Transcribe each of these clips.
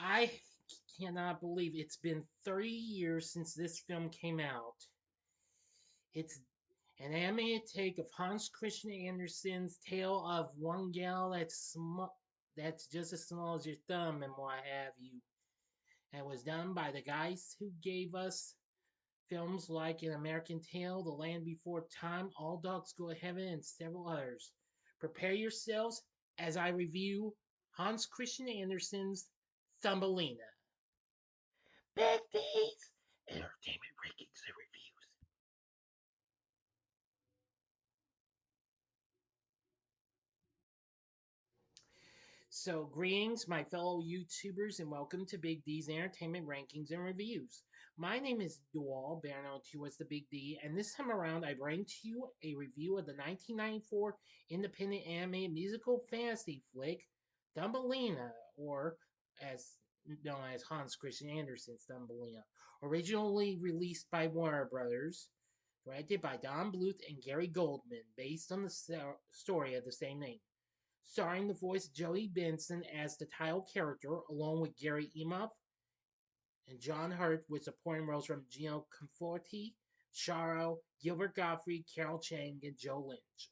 I cannot believe it's been 30 years since this film came out. It's an animated take of Hans Christian Andersen's tale of one gal that's just as small as your thumb and what have you. And was done by the guys who gave us films like An American Tale, The Land Before Time, All Dogs Go to Heaven, and several others. Prepare yourselves as I review Hans Christian Andersen's Thumbelina. Big D's Entertainment Rankings and Reviews. So, greetings, my fellow YouTubers, and welcome to Big D's Entertainment Rankings and Reviews. My name is Dual, better known to you as the Big D, and this time around I bring to you a review of the 1994 independent animated musical fantasy flick, Thumbelina, or as known as Hans Christian Andersen's Thumbelina, originally released by Warner Brothers, directed by Don Bluth and Gary Goldman, based on the story of the same name, starring the voice Jodi Benson as the title character, along with Gary Imhoff and John Hurt, with supporting roles from Gino Conforti, Charo, Gilbert Gottfried, Carol Chang, and Joe Lynch.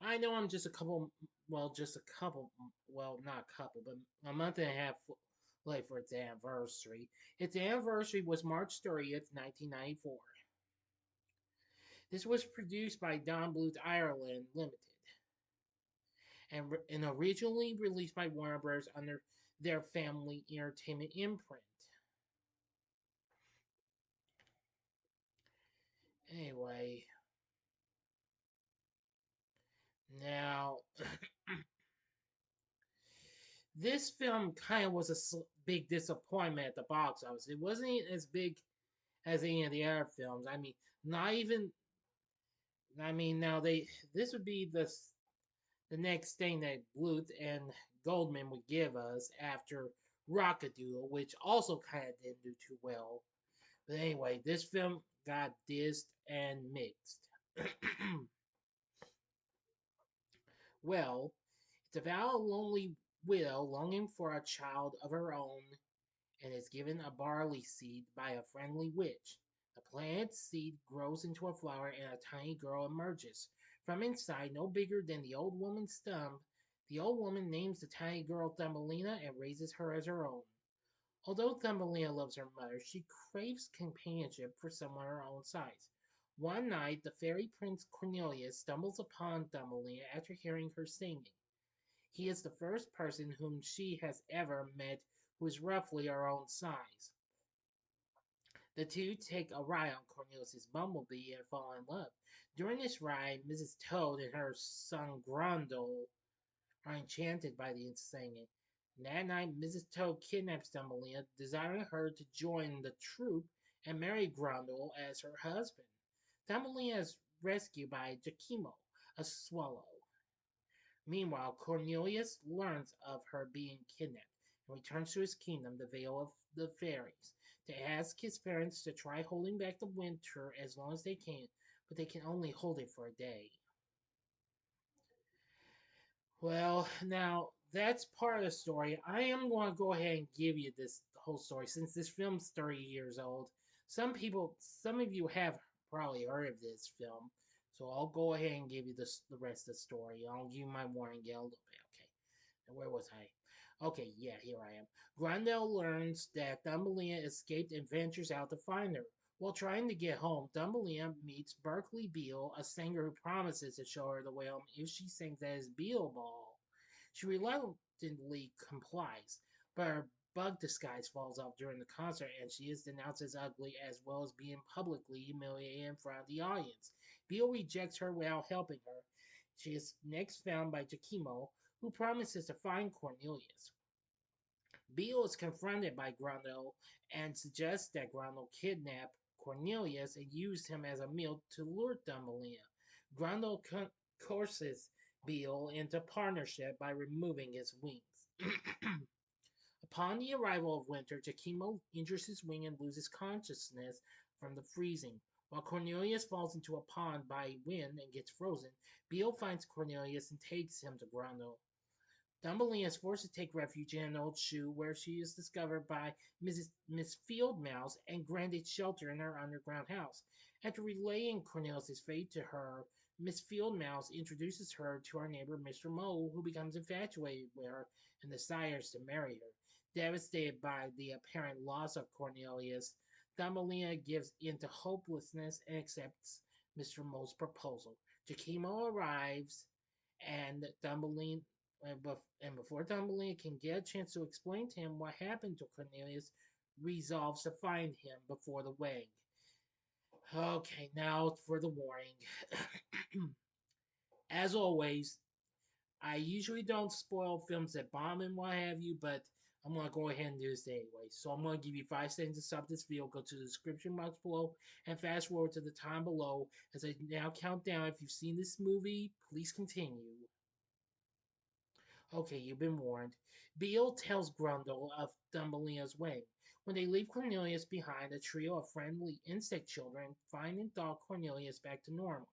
I know I'm just a couple, well, not a couple, but a month and a half late for its anniversary. Its anniversary was March 30th, 1994. This was produced by Don Bluth Ireland Limited and originally released by Warner Bros. Under their family entertainment imprint. Anyway, now this film kind of was a big disappointment at the box office. It wasn't as big as any of the other films. I mean, not even. I mean, now they this would be the next thing that Bluth and Goldman would give us after Rockadoodle, which also kind of didn't do too well. But anyway, this film got dissed and mixed. Well, it's about a lonely widow longing for a child of her own and is given a barley seed by a friendly witch. The planted seed grows into a flower and a tiny girl emerges. From inside, no bigger than the old woman's thumb, the old woman names the tiny girl Thumbelina and raises her as her own. Although Thumbelina loves her mother, she craves companionship for someone her own size. One night, the fairy prince Cornelius stumbles upon Thumbelina after hearing her singing. He is the first person whom she has ever met who is roughly her own size. The two take a ride on Cornelius's bumblebee and fall in love. During this ride, Mrs. Toad and her son Grundle are enchanted by the singing. That night, Mrs. Toad kidnaps Thumbelina, desiring her to join the troupe and marry Grundle as her husband. Thumbelina is rescued by Jacimo, a swallow. Meanwhile, Cornelius learns of her being kidnapped and returns to his kingdom, the Vale of the Fairies, to ask his parents to try holding back the winter as long as they can, but they can only hold it for a day. Well, now that's part of the story. I am going to go ahead and give you this whole story since this film's 30 years old. Some of you have probably heard of this film, so I'll go ahead and give you the rest of the story. I'll give you my warning a little bit. Okay, now where was I? Okay, yeah, here I am. Grandel learns that Thumbelina escaped and ventures out to find her. While trying to get home, Thumbelina meets Berkeley Beale, a singer who promises to show her the way home if she sings at his Beale Ball. She reluctantly complies, but her bug disguise falls off during the concert and she is denounced as ugly as well as being publicly humiliated in front of the audience. Beale rejects her without helping her. She is next found by Jacimo, who promises to find Cornelius. Beale is confronted by Grundle and suggests that Grundle kidnap Cornelius and used him as a meal to lure Thumbelina. Grundle coerces Beale into partnership by removing his wings. Upon the arrival of winter, Jacimo injures his wing and loses consciousness from the freezing. While Cornelius falls into a pond by wind and gets frozen, Beale finds Cornelius and takes him to Grundle. Thumbelina is forced to take refuge in an old shoe where she is discovered by Miss Field Mouse and granted shelter in her underground house. After relaying Cornelius' fate to her, Miss Field Mouse introduces her to our neighbor Mr. Mole, who becomes infatuated with her and desires to marry her. Devastated by the apparent loss of Cornelius, Thumbelina gives in to hopelessness and accepts Mr. Mole's proposal. Jakimo arrives, and Thumbelina and before Thumbelina can get a chance to explain to him what happened to Cornelius, resolves to find him before the wedding. Okay, now for the warning. As always, I usually don't spoil films that bomb and what have you, but I'm gonna go ahead and do this anyway. So I'm gonna give you 5 seconds to stop this video, go to the description box below, and fast forward to the time below as I now count down. If you've seen this movie, please continue. Okay, you've been warned. Beale tells Grundle of Thumbelina's wedding. When they leave Cornelius behind, a trio of friendly insect children find and thaw Cornelius back to normal.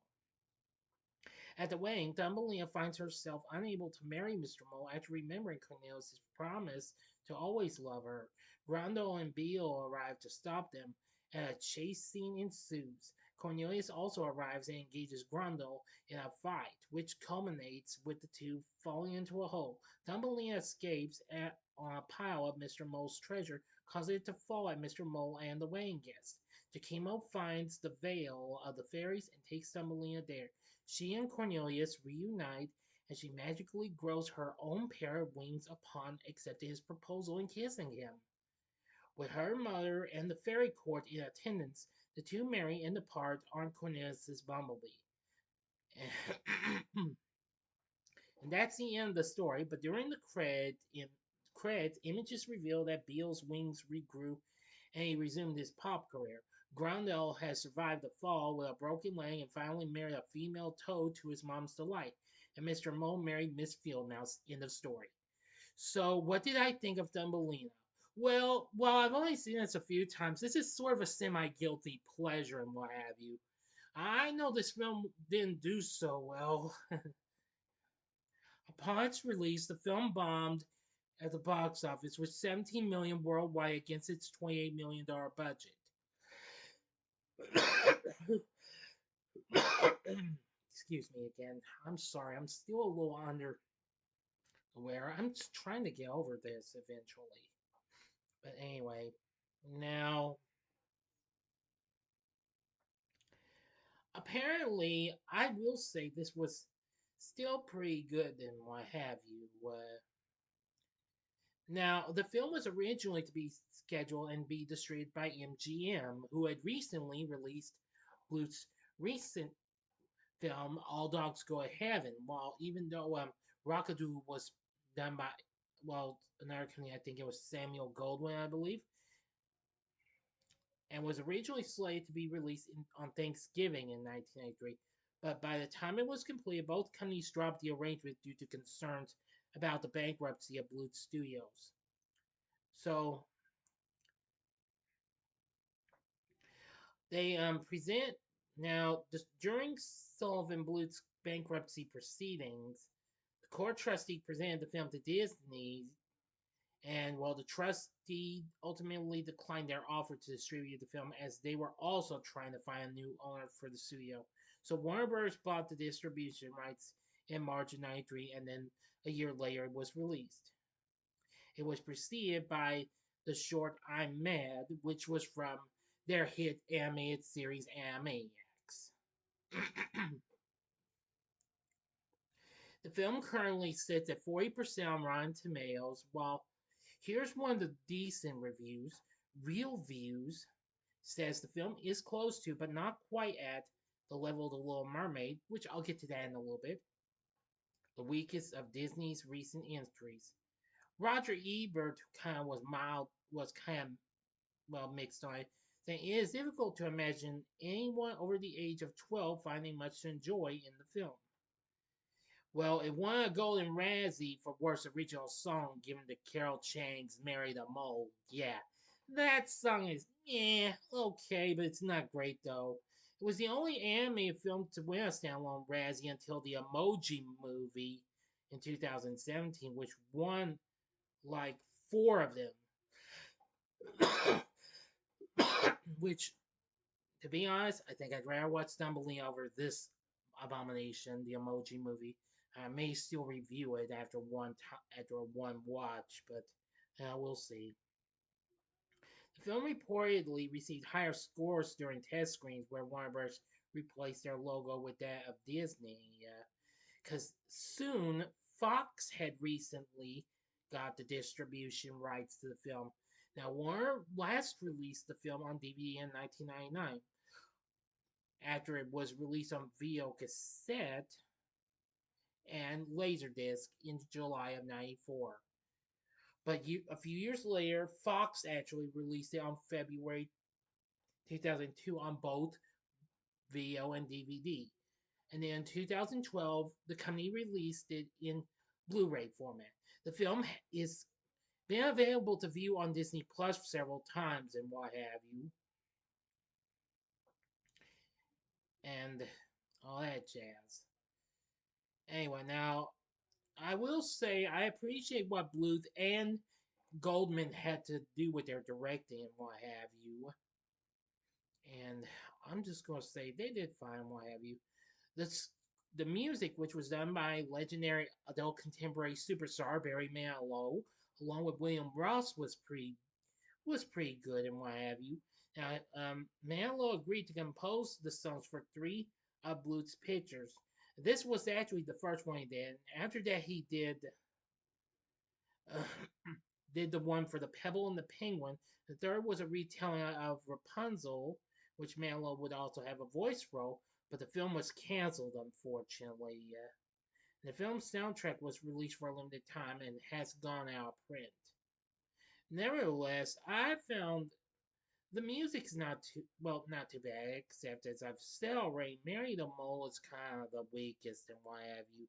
At the wedding, Thumbelina finds herself unable to marry Mr. Mole after remembering Cornelius' promise to always love her. Grundle and Beale arrive to stop them, and a chase scene ensues. Cornelius also arrives and engages Grundle in a fight, which culminates with the two falling into a hole. Thumbelina escapes on a pile of Mr. Mole's treasure, causing it to fall at Mr. Mole and the wedding guests. Jakimo finds the veil of the fairies and takes Thumbelina there. She and Cornelius reunite, and she magically grows her own pair of wings upon accepting his proposal and kissing him. With her mother and the fairy court in attendance, the two marry and depart on Cornelius's bumblebee. And that's the end of the story, but during the credits, images reveal that Beale's wings regrew and he resumed his pop career. Grundle has survived the fall with a broken leg and finally married a female toad to his mom's delight. And Mr. Mole married Miss Fieldmouse. End of story. So, what did I think of Thumbelina? Well, while I've only seen this a few times, this is sort of a semi-guilty pleasure and what have you. I know this film didn't do so well. Upon its release, the film bombed at the box office with 17 million worldwide against its $28 million budget. Excuse me again. I'm sorry. I'm still a little under aware. I'm just trying to get over this eventually. But anyway, now apparently I will say this was still pretty good and what have you. Now the film was originally to be scheduled and be distributed by MGM, who had recently released Bluth's recent film All Dogs Go to Heaven. While even though Rockadoo was done by another company, I think it was Samuel Goldwyn, I believe, and was originally slated to be released on Thanksgiving in 1983. But by the time it was completed, both companies dropped the arrangement due to concerns about the bankruptcy of Bluth Studios. So they present now during Sullivan Bluth's bankruptcy proceedings. The court trustee presented the film to Disney, and while the trustee ultimately declined their offer to distribute the film as they were also trying to find a new owner for the studio. So Warner Bros. Bought the distribution rights in March of 93, and then a year later it was released. It was preceded by the short I'm Mad, which was from their hit animated series Animaniacs. The film currently sits at 40% on Rotten Tomatoes, while here's one of the decent reviews. Real Views says the film is close to, but not quite at, the level of The Little Mermaid, which I'll get to that in a little bit. The weakest of Disney's recent entries. Roger Ebert was kind of mixed on it, saying it is difficult to imagine anyone over the age of 12 finding much to enjoy in the film. Well, it won a Golden Razzie for Worst Original Song given to Carol Chang's Marry the Mole. Yeah, that song is, okay, but it's not great though. It was the only animated film to win a standalone Razzie until the Emoji Movie in 2017, which won like four of them. Which, to be honest, I think I'd rather watch Thumbelina over this abomination, the Emoji Movie. I may still review it after one watch, but we'll see. The film reportedly received higher scores during test screens, where Warner Bros. Replaced their logo with that of Disney. Because soon Fox had recently got the distribution rights to the film. Now, Warner last released the film on DVD in 1999 after it was released on video cassette and Laserdisc in July of '94. But a few years later, Fox actually released it on February 2002 on both video and DVD. And then in 2012, the company released it in Blu ray format. The film is been available to view on Disney Plus several times and what have you, and all that jazz. Anyway, now I will say I appreciate what Bluth and Goldman had to do with their directing and what have you. And I'm just gonna say they did fine, what have you. This the music, which was done by legendary adult contemporary superstar Barry Manilow, along with William Ross, was pretty good and what have you. Now, Manilow agreed to compose the songs for three of Bluth's pictures. This was actually the first one he did. After that, he uh, did the one for the Pebble and the Penguin. The third was a retelling of Rapunzel, which Manilow would also have a voice role, but the film was canceled, unfortunately. The film's soundtrack was released for a limited time and has gone out of print. Nevertheless, I found the music's not too bad, except as I've said already, Mary the Mole is kind of the weakest and what have you.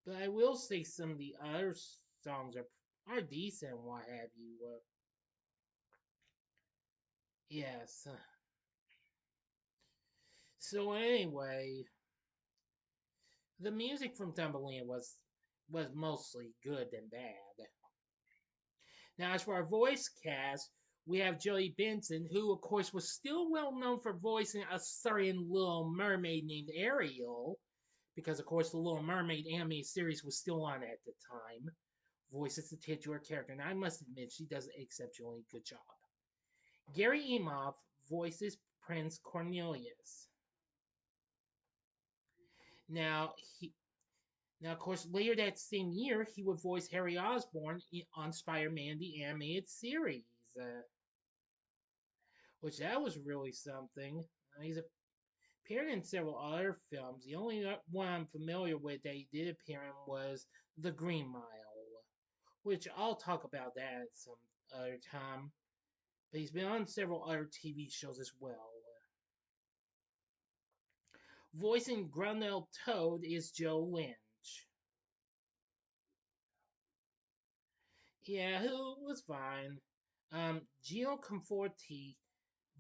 But I will say some of the other songs are decent and what have you. Yes. So anyway, the music from Thumbelina was mostly good and bad. Now, as for our voice cast, we have Jodi Benson, who, of course, was still well known for voicing a certain Little Mermaid named Ariel, because, of course, the Little Mermaid animated series was still on at the time. Voices the titular character, and I must admit, she does an exceptionally good job. Gary Imhoff voices Prince Cornelius. Now, of course, later that same year, he would voice Harry Osborn on Spider-Man the Animated Series. Which that was really something. He's appeared in several other films. The only one I'm familiar with that he did appear in was The Green Mile, which I'll talk about that at some other time. But he's been on several other TV shows as well. Voicing Grundle Toad is Joe Lynch. Yeah, who was fine. Gino Conforti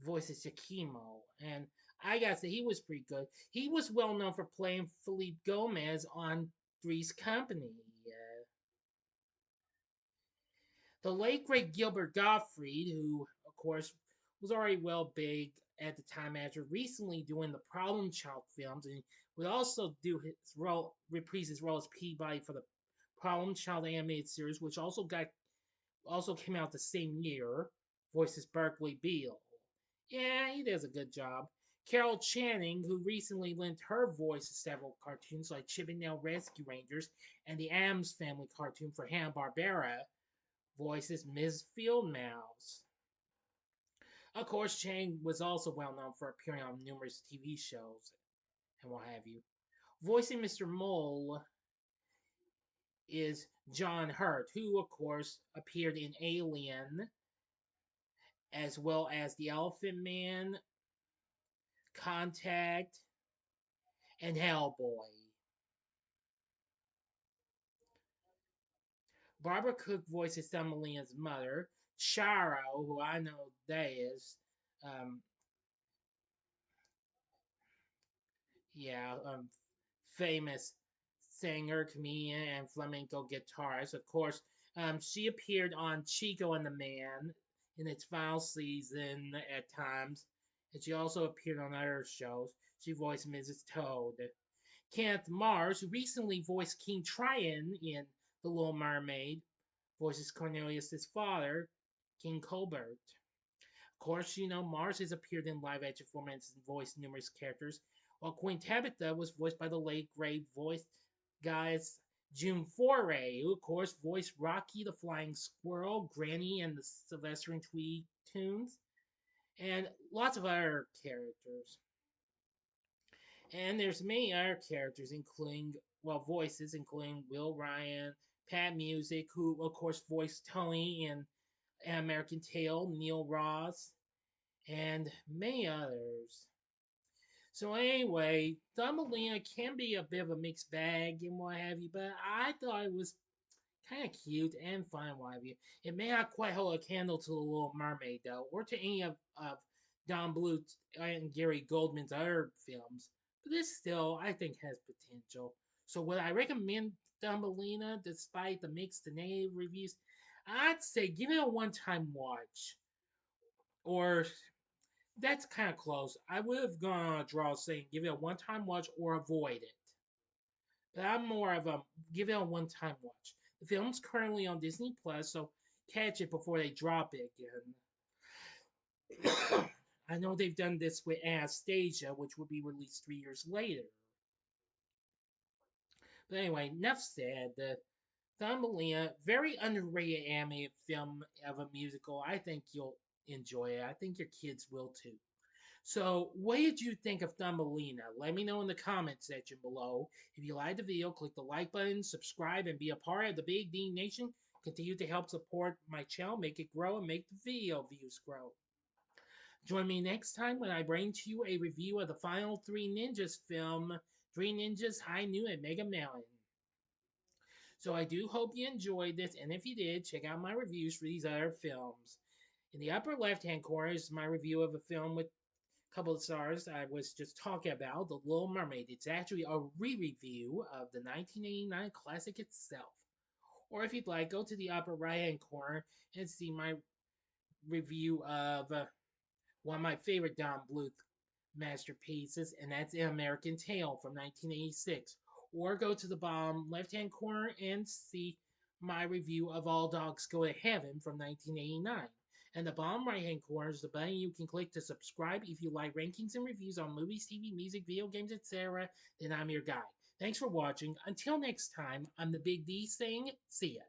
voices Yakimo, and I gotta say he was pretty good. He was well known for playing Felipe Gomez on Three's Company. The late great Gilbert Gottfried, who of course was already well big at the time after recently doing the Problem Child films, and would also do his role, reprise his role as Peabody for the Problem Child animated series, which also came out the same year. Voices Berkeley Beale. Yeah, he does a good job. Carol Channing, who recently lent her voice to several cartoons like Chippendale Rescue Rangers and the Addams Family cartoon for Hanna-Barbera, voices Ms. Fieldmouse. Of course, Channing was also well known for appearing on numerous TV shows and what have you. Voicing Mr. Mole is John Hurt, who, of course, appeared in Alien, as well as The Elephant Man, Contact, and Hellboy. Barbara Cook voices Thumbelina's mother. Charo, who I know that is, um, yeah, famous singer, comedian, and flamenco guitarist. Of course, she appeared on Chico and the Man in its final season at times, and she also appeared on other shows. She voiced Mrs. Toad. Kenneth Mars, who recently voiced King Triton in The Little Mermaid, voices Cornelius' father, King Colbert. Of course, Mars has appeared in live action formats and voiced numerous characters, while Queen Tabitha was voiced by the late great voice guys June Foray, who of course voiced Rocky the Flying Squirrel, Granny, and the Sylvester and Tweety tunes, and lots of other characters. And there's many other characters, including, well, voices, including Will Ryan, Pat Music, who of course voiced Tony in An American Tail, Neil Ross, and many others. So anyway, Thumbelina can be a bit of a mixed bag and what have you, but I thought it was kind of cute and fun, what have you. It may not quite hold a candle to The Little Mermaid, though, or to any of Don Bluth and Gary Goldman's other films, but this still, I think, has potential. So would I recommend Thumbelina despite the mixed and negative reviews? I'd say give it a one-time watch, or that's kind of close. I would have gone on a draw saying give it a one time watch or avoid it. But I'm more of a give it a one time watch. The film's currently on Disney Plus, so catch it before they drop it again. I know they've done this with Anastasia, which will be released 3 years later. But anyway, enough said. The Thumbelina, very underrated animated film of a musical. I think you'll enjoy it. I think your kids will too. So, what did you think of Thumbelina? Let me know in the comments section below. If you liked the video, click the like button, subscribe, and be a part of the Big D Nation. Continue to help support my channel, make it grow, and make the video views grow. Join me next time when I bring to you a review of the final Three Ninjas film, Three Ninjas High Noon at Mega Mountain. So I do hope you enjoyed this, and if you did, check out my reviews for these other films. In the upper left-hand corner is my review of a film with couple of stars I was just talking about, The Little Mermaid. It's actually a re-review of the 1989 classic itself. Or if you'd like, go to the upper right-hand corner and see my review of one of my favorite Don Bluth masterpieces, and that's An American Tail from 1986. Or go to the bottom left-hand corner and see my review of All Dogs Go to Heaven from 1989. And the bottom right-hand corner is the button you can click to subscribe if you like rankings and reviews on movies, TV, music, video games, etc. Then I'm your guy. Thanks for watching. Until next time, I'm the Big D saying, see ya.